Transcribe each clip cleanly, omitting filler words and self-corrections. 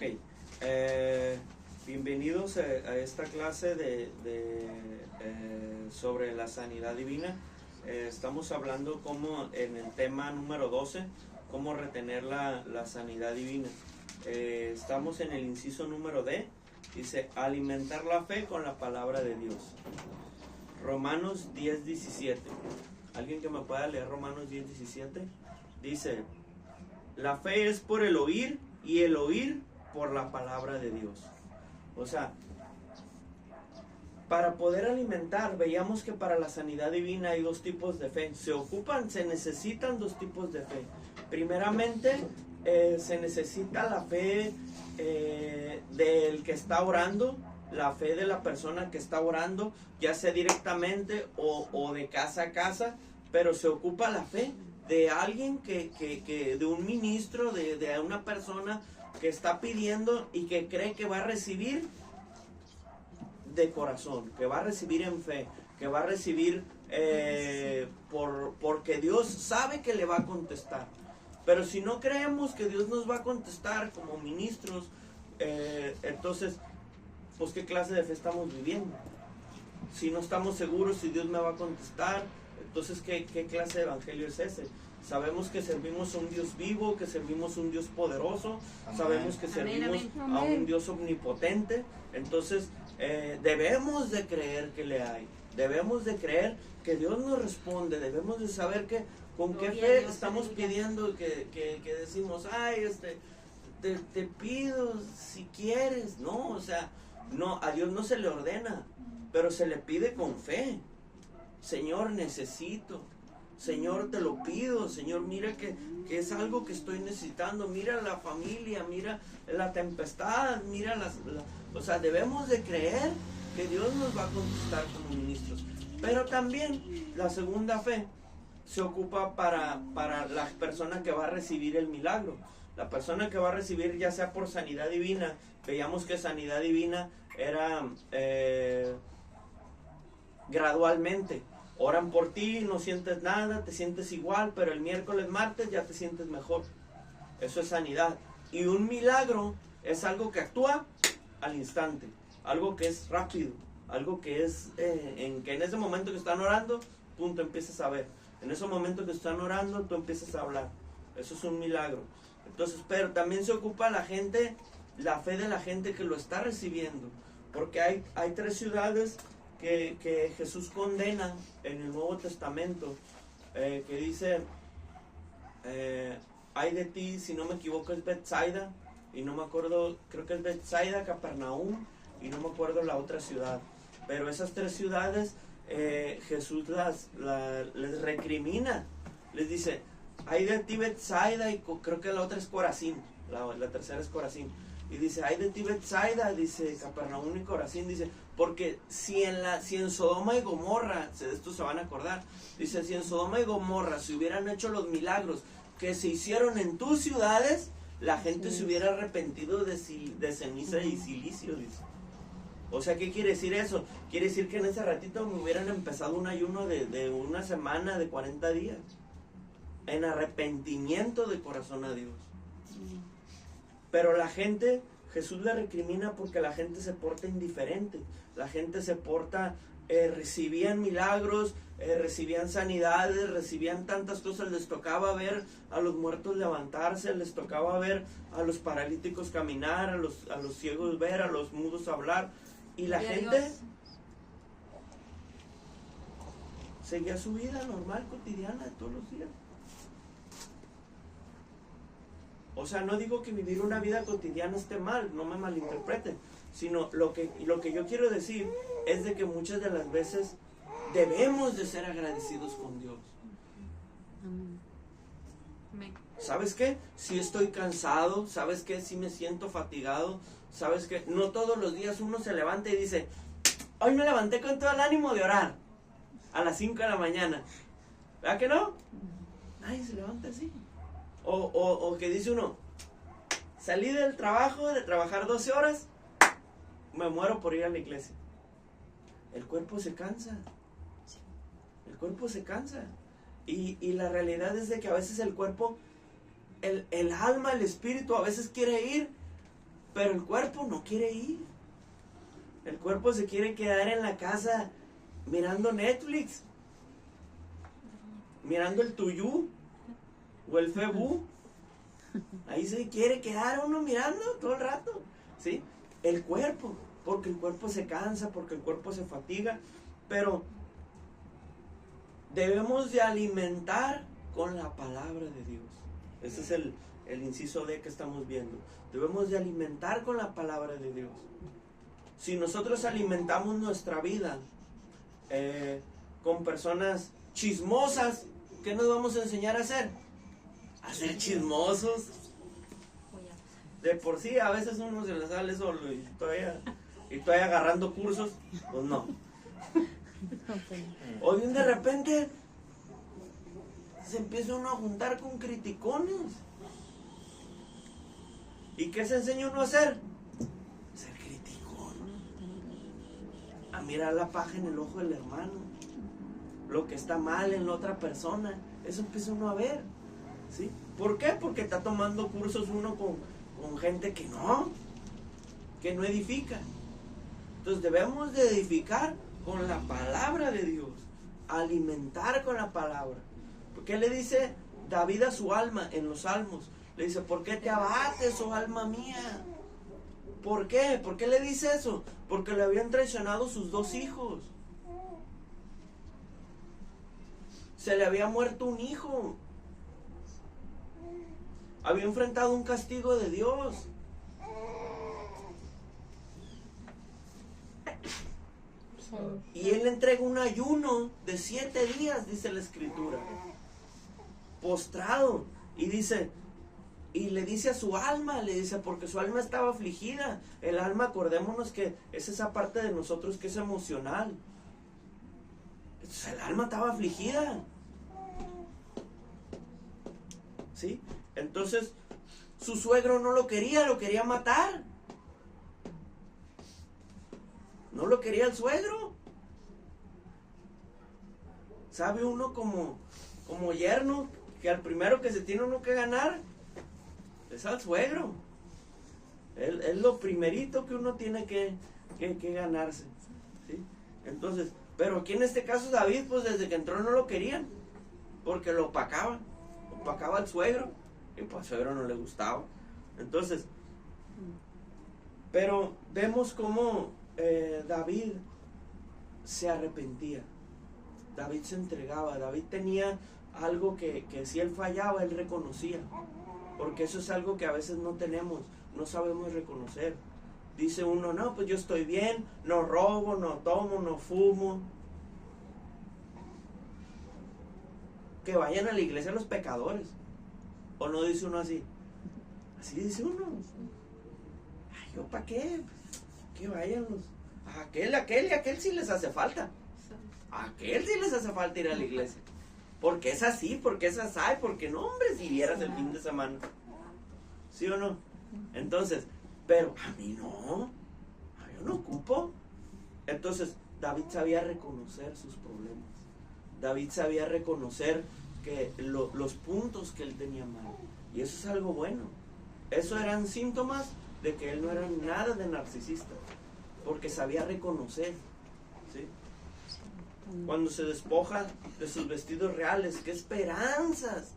Ok, bienvenidos a esta clase sobre la sanidad divina. Estamos hablando como en el tema número 12, cómo retener la sanidad divina. Estamos en el inciso número D, dice alimentar la fe con la palabra de Dios. Romanos 10:17. ¿Alguien que me pueda leer Romanos 10:17? Dice, la fe es por el oír y el oír por la palabra de Dios. O sea, para poder alimentar, veíamos que para la sanidad divina hay dos tipos de fe. Se necesitan dos tipos de fe. Primeramente, se necesita la fe del que está orando, la fe de la persona que está orando, ya sea directamente o de casa a casa, pero se ocupa la fe de alguien de un ministro, de una persona que está pidiendo y que cree que va a recibir de corazón, que va a recibir en fe, que va a recibir porque Dios sabe que le va a contestar. Pero si no creemos que Dios nos va a contestar como ministros, entonces, pues ¿qué clase de fe estamos viviendo? Si no estamos seguros si Dios me va a contestar, entonces ¿qué clase de evangelio es ese? Sabemos que servimos a un Dios vivo, que servimos a un Dios poderoso, amén. Sabemos que servimos a un Dios omnipotente, entonces debemos de creer que le hay, debemos de creer que Dios nos responde, debemos de saber que con qué fe estamos pidiendo, que decimos, ay, te pido si quieres, no, o sea, no, a Dios no se le ordena, pero se le pide con fe. Señor, necesito. Señor, te lo pido. Señor, mira que es algo que estoy necesitando. Mira la familia, mira la tempestad, mira o sea, debemos de creer que Dios nos va a contestar como ministros. Pero también la segunda fe se ocupa para la persona que va a recibir el milagro. La persona que va a recibir, ya sea por sanidad divina, veíamos que sanidad divina era gradualmente. Oran por ti, no sientes nada, te sientes igual, pero el miércoles, martes ya te sientes mejor. Eso es sanidad. Y un milagro es algo que actúa al instante, algo que es rápido, algo que es en ese momento que están orando, punto, empiezas a ver. En ese momento que están orando, tú empiezas a hablar. Eso es un milagro. Entonces, pero también se ocupa la gente, la fe de la gente que lo está recibiendo. Porque hay 3 ciudades que Jesús condena en el Nuevo Testamento, que dice, ay de ti, si no me equivoco es Betsaida, y no me acuerdo, creo que es Betsaida, Capernaum, y no me acuerdo la otra ciudad, pero esas 3 ciudades Jesús les recrimina, les dice, ay de ti Betsaida, y creo que la otra es Corazín, la tercera es Corazín. Y dice, ay de ti Betsaida, dice Capernaum y Corazín, dice, porque si en Sodoma y Gomorra, de esto se van a acordar, dice, si en Sodoma y Gomorra se hubieran hecho los milagros que se hicieron en tus ciudades, la gente se hubiera arrepentido de ceniza y silicio, dice. O sea, ¿qué quiere decir eso? Quiere decir que en ese ratito me hubieran empezado un ayuno de una semana, de 40 días, en arrepentimiento de corazón a Dios. Pero la gente, Jesús le recrimina porque la gente se porta indiferente. La gente se porta, recibían milagros, recibían sanidades, recibían tantas cosas. Les tocaba ver a los muertos levantarse, les tocaba ver a los paralíticos caminar, a los ciegos ver, a los mudos hablar. Y la gente seguía su vida normal, cotidiana, de todos los días. O sea, no digo que vivir una vida cotidiana esté mal, no me malinterpreten, sino lo que yo quiero decir es de que muchas de las veces debemos de ser agradecidos con Dios. ¿Sabes qué? Si estoy cansado, ¿sabes qué? Si me siento fatigado, ¿sabes qué? No todos los días uno se levanta y dice, hoy me levanté con todo el ánimo de orar a las 5 de la mañana. ¿Verdad que no? Nadie se levanta así. O que dice uno, salí del trabajo, de trabajar 12 horas, me muero por ir a la iglesia. El cuerpo se cansa. El cuerpo se cansa. Y la realidad es de que a veces el cuerpo, el alma, el espíritu a veces quiere ir, Pero el cuerpo no quiere ir. El cuerpo se quiere quedar en la casa mirando Netflix, mirando el Tuyú o el Febú. Ahí se quiere quedar uno mirando todo el rato, ¿sí? El cuerpo, porque el cuerpo se cansa, porque el cuerpo se fatiga, pero debemos de alimentar con la palabra de Dios. Ese es el inciso D que estamos viendo. Debemos de alimentar con la palabra de Dios. Si nosotros alimentamos nuestra vida con personas chismosas, ¿qué nos vamos a enseñar a hacer? A ser chismosos. De por sí, a veces uno se le sale solo y todavía agarrando cursos, pues no. O bien de repente se empieza uno a juntar con criticones. ¿Y qué se enseña uno a hacer? Ser criticón. A mirar la paja en el ojo del hermano. Lo que está mal en la otra persona. Eso empieza uno a ver. ¿Sí? ¿Por qué? Porque está tomando cursos uno con gente que no edifica. Entonces debemos de edificar con la palabra de Dios, alimentar con la palabra. ¿Qué le dice David a su alma en los Salmos? Le dice, ¿por qué te abates, oh alma mía? ¿Por qué? ¿Por qué le dice eso? Porque le habían traicionado sus 2 hijos. Se le había muerto un hijo. Había enfrentado un castigo de Dios. Y él le entrega un ayuno de 7 días, dice la escritura, postrado, y le dice a su alma, le dice, porque su alma estaba afligida. El alma, acordémonos que es esa parte de nosotros que es emocional. Entonces, el alma estaba afligida, ¿sí? Entonces su suegro no lo quería matar. No lo quería el suegro. ¿Sabe uno como yerno que al primero que se tiene uno que ganar es al suegro? Es lo primerito que uno tiene que ganarse, ¿sí? Entonces, pero aquí en este caso David, pues desde que entró no lo querían, porque lo opacaba al suegro, y pues al suegro no le gustaba. Entonces, pero vemos cómo David se arrepentía. David se entregaba. David tenía algo que si él fallaba, él reconocía. Porque eso es algo que a veces no tenemos, no sabemos reconocer. Dice uno, no, pues yo estoy bien, no robo, no tomo, no fumo. Que vayan a la iglesia los pecadores. ¿O no dice uno así? Así dice uno. Ay, ¿yo para qué? Que vayan los... Aquel sí les hace falta. A aquel sí les hace falta ir a la iglesia. Porque es así, porque es así, porque no, hombre, si vieras el fin de semana. ¿Sí o no? Entonces, pero a mí no. Yo no ocupo. Entonces, David sabía reconocer sus problemas. David sabía reconocer que los puntos que él tenía mal. Y eso es algo bueno. Eso eran síntomas de que él no era nada de narcisista. Porque sabía reconocer. ¿Sí? Cuando se despoja de sus vestidos reales, qué esperanzas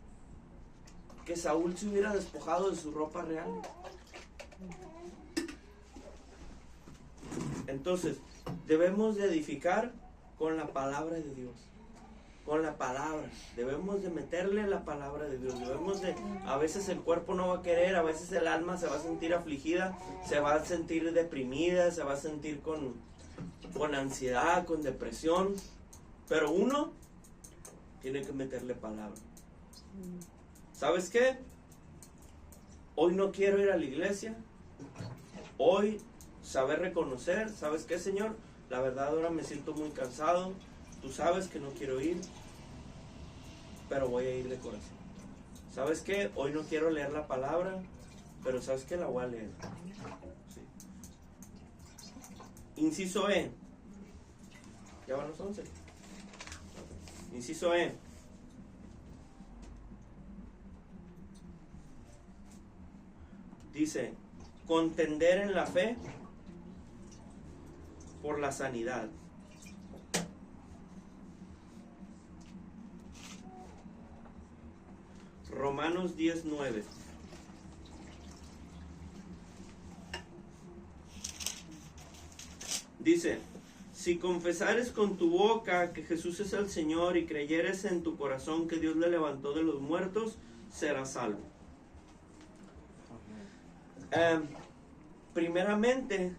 que Saúl se hubiera despojado de su ropa real. Entonces, debemos de edificar con la palabra de Dios. Con la palabra, debemos de meterle la palabra de Dios. A veces el cuerpo no va a querer, a veces el alma se va a sentir afligida, se va a sentir deprimida, se va a sentir con ansiedad, con depresión. Pero uno tiene que meterle palabra. ¿Sabes qué? Hoy no quiero ir a la iglesia. Hoy saber reconocer. ¿Sabes qué, Señor? La verdad ahora me siento muy cansado. Tú sabes que no quiero ir, pero voy a ir de corazón. ¿Sabes qué? Hoy no quiero leer la palabra, pero ¿sabes qué? La voy a leer. Sí. Inciso E. ¿Ya van los 11? Inciso E. Dice, contender en la fe por la sanidad. Romanos 10:9. Dice: si confesares con tu boca que Jesús es el Señor y creyeres en tu corazón que Dios le levantó de los muertos, serás salvo. Primeramente,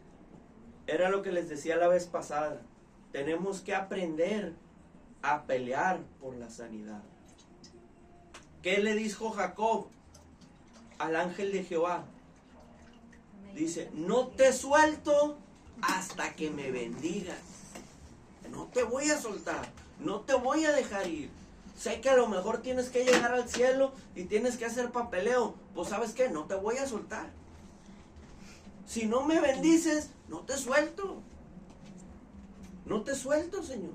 era lo que les decía la vez pasada, tenemos que aprender a pelear por la sanidad. ¿Qué le dijo Jacob al ángel de Jehová? Dice: no te suelto hasta que me bendigas. No te voy a soltar, no te voy a dejar ir. Sé que a lo mejor tienes que llegar al cielo y tienes que hacer papeleo. Pues ¿sabes qué? No te voy a soltar. Si no me bendices, no te suelto. No te suelto, Señor.